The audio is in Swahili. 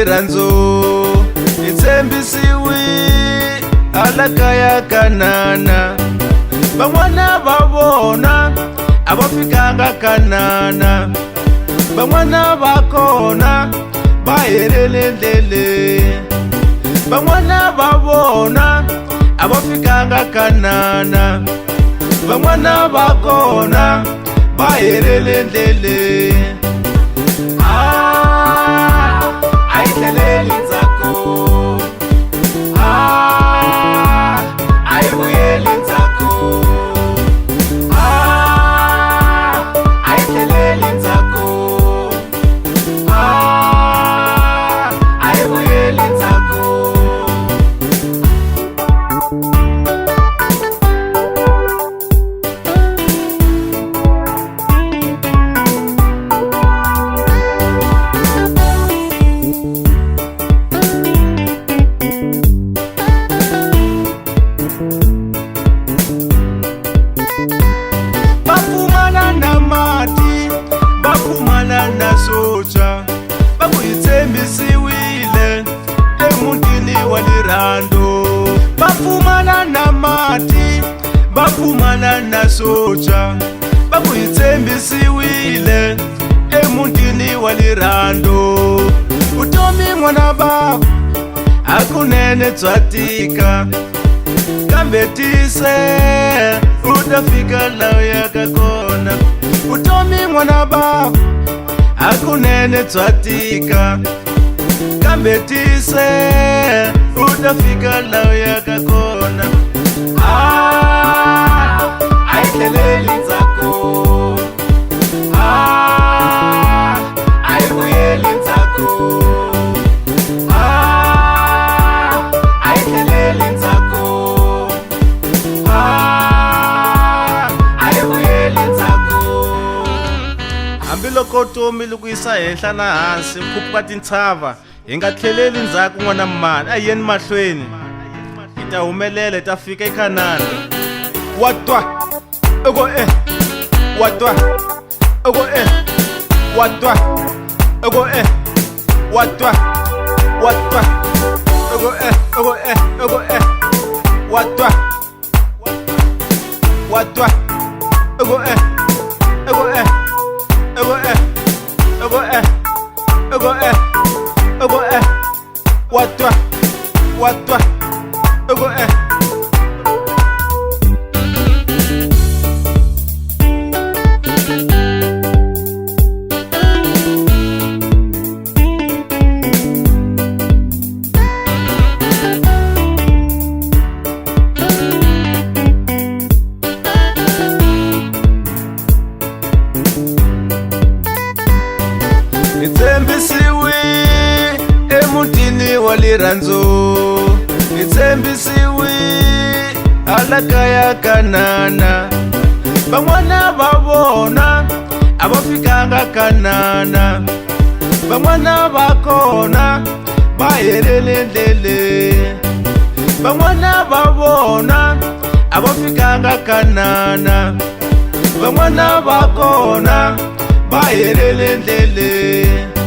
rirhandzu hi tshembisiwi hala kaya ka nana. Van'wana va vona a va fikanga ka nana, van'wana va kona va helele ndleleni. Van'wana va vona a va fikanga ka nana, van'wana va kona va helele ndleleni. A yi tlheleli ndzhaku, a yi vuyeli ndzhaku, a yi tlheleli ndzhaku, a yi vuyeli ndzhaku. Socha va ku yi tshembisiwile emutini wa rirhandzu. Va pfumala na mati, va pfumala na socha va ku yi tshembisiwile emutini wa rirhandzu. Vutomi n'wana bava hakunene bya tika, kambe tise u ta fika laha u yaka kona. Vutomi n'wana bava hakunene bya tika, kambe tise u ta fika laha u yaka kona. A yi tlheleli ndzhaku, a yi vuyeli ndzhaku, a yi tlheleli ndzhaku, a yi vuyeli ndzhaku. Hambiloko vutomi loko yisa henhla na hansi khuphuka tintshava, hi nga tlheleli ndzhaku n'wana mani. A yeni mahlweni, hi ta humelela, hi ta fika eka nana. Wa twa ego wa twa ego wa twa ego wa twa ego wa twa ego hi tshembisiwi emutini wa rirhandzu, hi tshembisiwi hala kaya ka nana. Van'wana va vona a va fikanga ka nana, van'wana va kona va helele ndleleni. Van'wana va vona a va fikanga ka nana, van'wana va kona va helele ndleleni.